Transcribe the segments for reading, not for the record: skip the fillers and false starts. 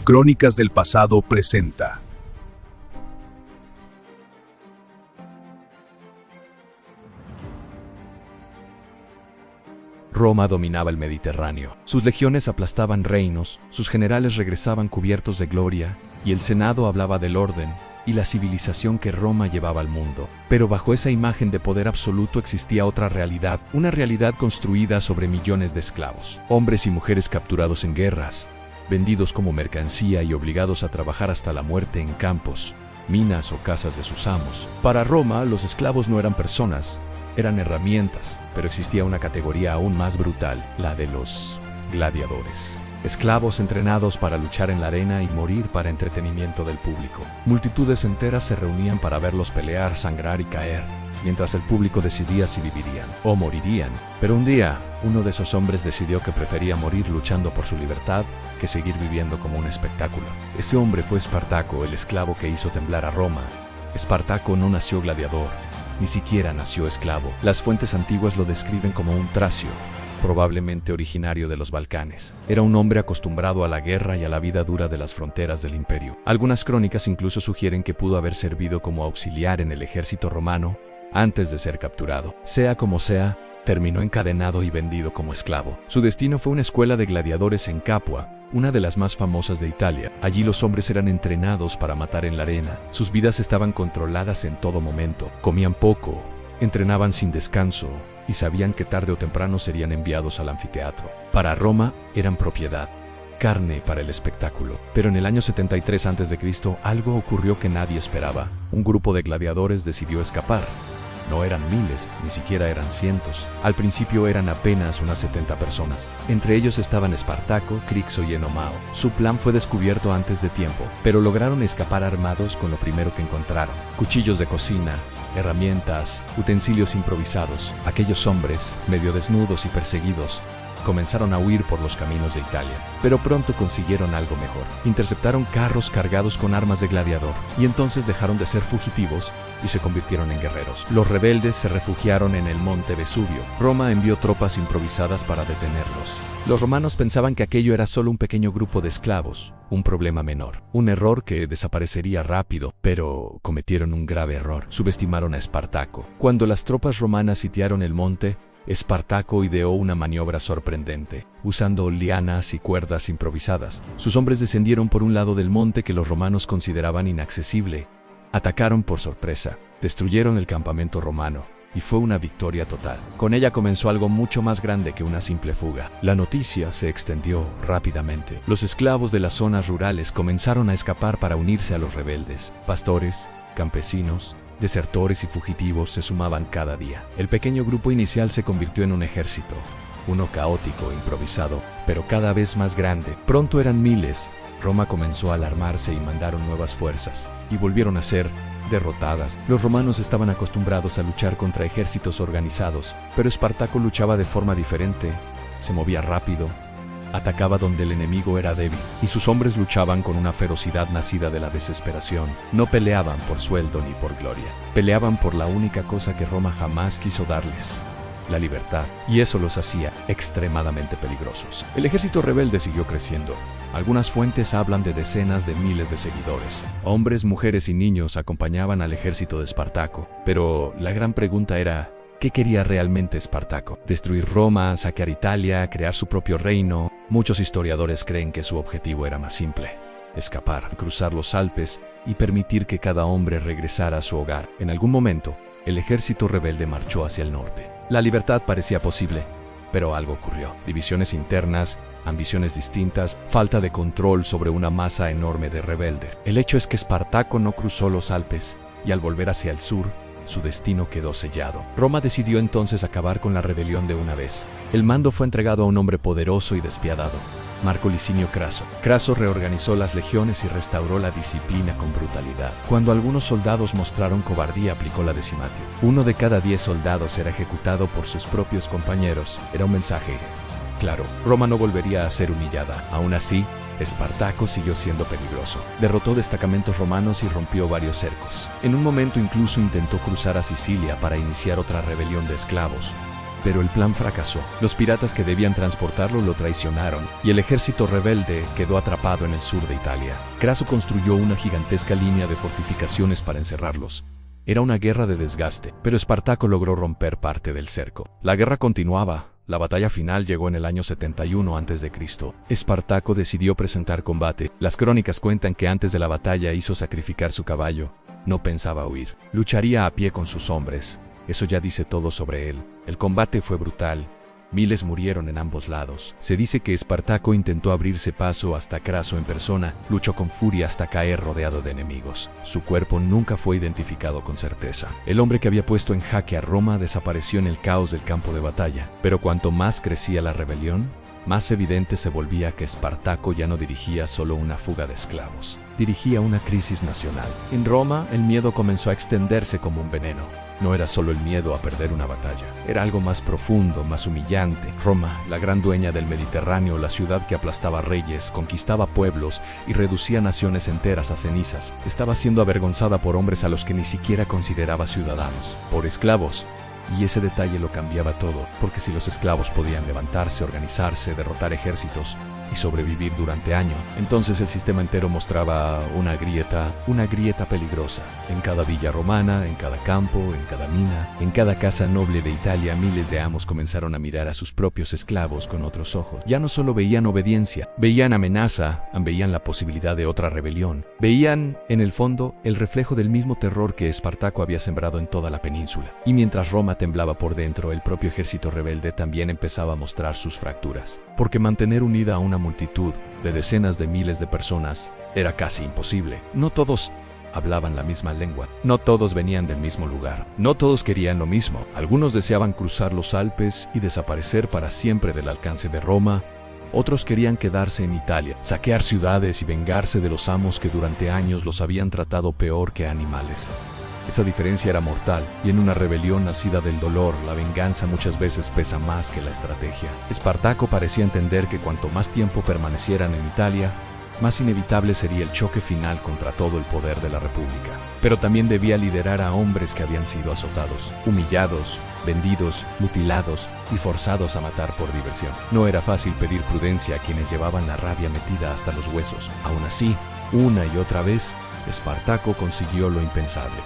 Crónicas del Pasado presenta. Roma dominaba el Mediterráneo. Sus legiones aplastaban reinos, sus generales regresaban cubiertos de gloria, y el Senado hablaba del orden y la civilización que Roma llevaba al mundo. Pero bajo esa imagen de poder absoluto existía otra realidad, una realidad construida sobre millones de esclavos, hombres y mujeres capturados en guerras, vendidos como mercancía y obligados a trabajar hasta la muerte en campos, minas o casas de sus amos. Para Roma, los esclavos no eran personas, eran herramientas, pero existía una categoría aún más brutal, la de los gladiadores. Esclavos entrenados para luchar en la arena y morir para entretenimiento del público. Multitudes enteras se reunían para verlos pelear, sangrar y caer, mientras el público decidía si vivirían o morirían. Pero un día, uno de esos hombres decidió que prefería morir luchando por su libertad que seguir viviendo como un espectáculo. Ese hombre fue Espartaco, el esclavo que hizo temblar a Roma. Espartaco no nació gladiador, ni siquiera nació esclavo. Las fuentes antiguas lo describen como un tracio, probablemente originario de los Balcanes. Era un hombre acostumbrado a la guerra y a la vida dura de las fronteras del imperio. Algunas crónicas incluso sugieren que pudo haber servido como auxiliar en el ejército romano antes de ser capturado. Sea como sea, terminó encadenado y vendido como esclavo. Su destino fue una escuela de gladiadores en Capua, una de las más famosas de Italia. Allí los hombres eran entrenados para matar en la arena. Sus vidas estaban controladas en todo momento. Comían poco, entrenaban sin descanso y sabían que tarde o temprano serían enviados al anfiteatro. Para Roma eran propiedad, carne para el espectáculo. Pero en el año 73 a.C. algo ocurrió que nadie esperaba. Un grupo de gladiadores decidió escapar. No eran miles, ni siquiera eran cientos. Al principio eran apenas unas 70 personas. Entre ellos estaban Espartaco, Crixo y Enomao. Su plan fue descubierto antes de tiempo, pero lograron escapar armados con lo primero que encontraron: cuchillos de cocina, herramientas, utensilios improvisados. Aquellos hombres, medio desnudos y perseguidos, comenzaron a huir por los caminos de Italia. Pero pronto consiguieron algo mejor. Interceptaron carros cargados con armas de gladiador, y entonces dejaron de ser fugitivos y se convirtieron en guerreros. Los rebeldes se refugiaron en el monte Vesubio. Roma envió tropas improvisadas para detenerlos. Los romanos pensaban que aquello era solo un pequeño grupo de esclavos, un problema menor, un error que desaparecería rápido, pero cometieron un grave error. Subestimaron a Espartaco. Cuando las tropas romanas sitiaron el monte, Espartaco ideó una maniobra sorprendente, usando lianas y cuerdas improvisadas. Sus hombres descendieron por un lado del monte que los romanos consideraban inaccesible. Atacaron por sorpresa, destruyeron el campamento romano, y fue una victoria total. Con ella comenzó algo mucho más grande que una simple fuga. La noticia se extendió rápidamente. Los esclavos de las zonas rurales comenzaron a escapar para unirse a los rebeldes. Pastores, campesinos, desertores y fugitivos se sumaban cada día. El pequeño grupo inicial se convirtió en un ejército, uno caótico, improvisado, pero cada vez más grande. Pronto eran miles. Roma comenzó a alarmarse y mandaron nuevas fuerzas, y volvieron a ser derrotadas. Los romanos estaban acostumbrados a luchar contra ejércitos organizados, pero Espartaco luchaba de forma diferente. Se movía rápido, atacaba donde el enemigo era débil, y sus hombres luchaban con una ferocidad nacida de la desesperación. No peleaban por sueldo ni por gloria. Peleaban por la única cosa que Roma jamás quiso darles: la libertad, y eso los hacía extremadamente peligrosos. El ejército rebelde siguió creciendo. Algunas fuentes hablan de decenas de miles de seguidores. Hombres, mujeres y niños acompañaban al ejército de Espartaco. Pero la gran pregunta era: ¿qué quería realmente Espartaco? ¿Destruir Roma, saquear Italia, crear su propio reino? Muchos historiadores creen que su objetivo era más simple: escapar, cruzar los Alpes y permitir que cada hombre regresara a su hogar. En algún momento, el ejército rebelde marchó hacia el norte. La libertad parecía posible, pero algo ocurrió. Divisiones internas, ambiciones distintas, falta de control sobre una masa enorme de rebeldes. El hecho es que Espartaco no cruzó los Alpes, y al volver hacia el sur, su destino quedó sellado. Roma decidió entonces acabar con la rebelión de una vez. El mando fue entregado a un hombre poderoso y despiadado: Marco Licinio Craso. Craso reorganizó las legiones y restauró la disciplina con brutalidad. Cuando algunos soldados mostraron cobardía, aplicó la decimatio. 1 de cada 10 soldados era ejecutado por sus propios compañeros. Era un mensaje claro: Roma no volvería a ser humillada. Aún así, Espartaco siguió siendo peligroso. Derrotó destacamentos romanos y rompió varios cercos. En un momento incluso intentó cruzar a Sicilia para iniciar otra rebelión de esclavos. Pero el plan fracasó. Los piratas que debían transportarlo lo traicionaron, y el ejército rebelde quedó atrapado en el sur de Italia. Craso construyó una gigantesca línea de fortificaciones para encerrarlos. Era una guerra de desgaste, pero Espartaco logró romper parte del cerco. La guerra continuaba. La batalla final llegó en el año 71 a.C. Espartaco decidió presentar combate. Las crónicas cuentan que antes de la batalla hizo sacrificar su caballo. No pensaba huir. Lucharía a pie con sus hombres. Eso ya dice todo sobre él. El combate fue brutal. Miles murieron en ambos lados. Se dice que Espartaco intentó abrirse paso hasta Craso en persona, luchó con furia hasta caer rodeado de enemigos. Su cuerpo nunca fue identificado con certeza. El hombre que había puesto en jaque a Roma desapareció en el caos del campo de batalla. Pero cuanto más crecía la rebelión, más evidente se volvía que Espartaco ya no dirigía solo una fuga de esclavos. Dirigía una crisis nacional. En Roma, el miedo comenzó a extenderse como un veneno. No era solo el miedo a perder una batalla, era algo más profundo, más humillante. Roma, la gran dueña del Mediterráneo, la ciudad que aplastaba reyes, conquistaba pueblos y reducía naciones enteras a cenizas, estaba siendo avergonzada por hombres a los que ni siquiera consideraba ciudadanos, por esclavos. Y ese detalle lo cambiaba todo, porque si los esclavos podían levantarse, organizarse, derrotar ejércitos y sobrevivir durante años, entonces el sistema entero mostraba una grieta peligrosa. En cada villa romana, en cada campo, en cada mina, en cada casa noble de Italia, miles de amos comenzaron a mirar a sus propios esclavos con otros ojos. Ya no solo veían obediencia, veían amenaza, veían la posibilidad de otra rebelión. Veían, en el fondo, el reflejo del mismo terror que Espartaco había sembrado en toda la península. Y mientras Roma temblaba por dentro, el propio ejército rebelde también empezaba a mostrar sus fracturas. Porque mantener unida a una multitud de decenas de miles de personas era casi imposible. No todos hablaban la misma lengua, no todos venían del mismo lugar, no todos querían lo mismo. Algunos deseaban cruzar los Alpes y desaparecer para siempre del alcance de Roma. Otros querían quedarse en Italia, saquear ciudades y vengarse de los amos que durante años los habían tratado peor que animales. Esa diferencia era mortal, y en una rebelión nacida del dolor, la venganza muchas veces pesa más que la estrategia. Espartaco parecía entender que cuanto más tiempo permanecieran en Italia, más inevitable sería el choque final contra todo el poder de la República. Pero también debía liderar a hombres que habían sido azotados, humillados, vendidos, mutilados y forzados a matar por diversión. No era fácil pedir prudencia a quienes llevaban la rabia metida hasta los huesos. Aún así, una y otra vez, Espartaco consiguió lo impensable.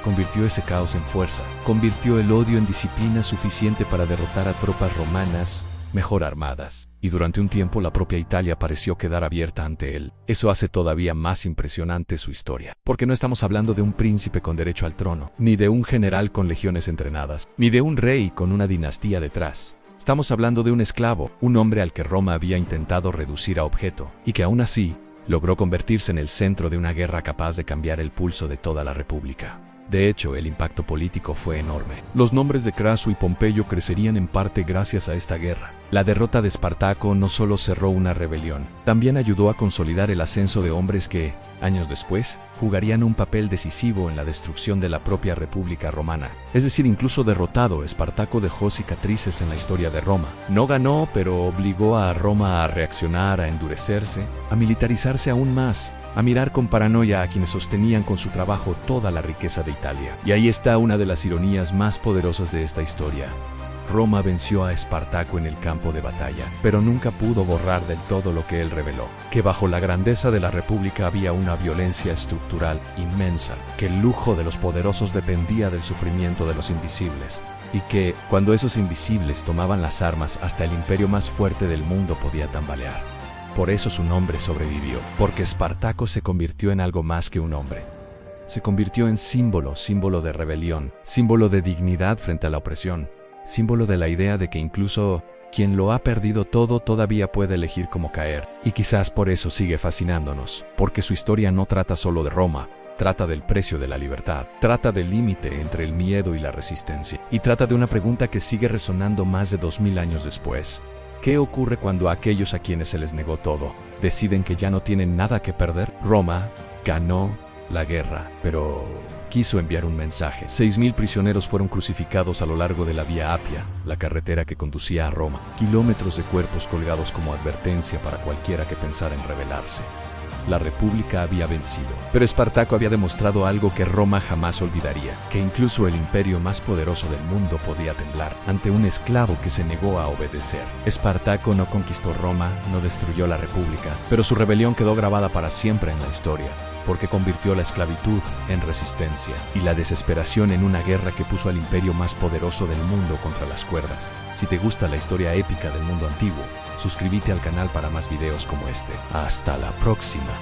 Convirtió ese caos en fuerza, convirtió el odio en disciplina suficiente para derrotar a tropas romanas mejor armadas. Y durante un tiempo la propia Italia pareció quedar abierta ante él. Eso hace todavía más impresionante su historia. Porque no estamos hablando de un príncipe con derecho al trono, ni de un general con legiones entrenadas, ni de un rey con una dinastía detrás. Estamos hablando de un esclavo, un hombre al que Roma había intentado reducir a objeto, y que aún así logró convertirse en el centro de una guerra capaz de cambiar el pulso de toda la República. De hecho, el impacto político fue enorme. Los nombres de Craso y Pompeyo crecerían en parte gracias a esta guerra. La derrota de Espartaco no solo cerró una rebelión, también ayudó a consolidar el ascenso de hombres que, años después, jugarían un papel decisivo en la destrucción de la propia República Romana. Es decir, incluso derrotado, Espartaco dejó cicatrices en la historia de Roma. No ganó, pero obligó a Roma a reaccionar, a endurecerse, a militarizarse aún más, a mirar con paranoia a quienes sostenían con su trabajo toda la riqueza de Italia. Y ahí está una de las ironías más poderosas de esta historia. Roma venció a Espartaco en el campo de batalla, pero nunca pudo borrar del todo lo que él reveló, que bajo la grandeza de la República había una violencia estructural inmensa, que el lujo de los poderosos dependía del sufrimiento de los invisibles, y que, cuando esos invisibles tomaban las armas, hasta el imperio más fuerte del mundo podía tambalear. Por eso su nombre sobrevivió, porque Espartaco se convirtió en algo más que un hombre. Se convirtió en símbolo de rebelión, símbolo de dignidad frente a la opresión, símbolo de la idea de que incluso quien lo ha perdido todo todavía puede elegir cómo caer. Y quizás por eso sigue fascinándonos, porque su historia no trata solo de Roma, trata del precio de la libertad, trata del límite entre el miedo y la resistencia, y trata de una pregunta que sigue resonando más de 2000 años después. ¿Qué ocurre cuando aquellos a quienes se les negó todo deciden que ya no tienen nada que perder? Roma ganó la guerra, pero quiso enviar un mensaje. 6000 prisioneros fueron crucificados a lo largo de la Vía Apia, la carretera que conducía a Roma. Kilómetros de cuerpos colgados como advertencia para cualquiera que pensara en rebelarse. la República había vencido. Pero Espartaco había demostrado algo que Roma jamás olvidaría, que incluso el imperio más poderoso del mundo podía temblar ante un esclavo que se negó a obedecer. Espartaco no conquistó Roma, no destruyó la República, pero su rebelión quedó grabada para siempre en la historia, porque convirtió la esclavitud en resistencia y la desesperación en una guerra que puso al imperio más poderoso del mundo contra las cuerdas. Si te gusta la historia épica del mundo antiguo, suscríbete al canal para más videos como este. Hasta la próxima.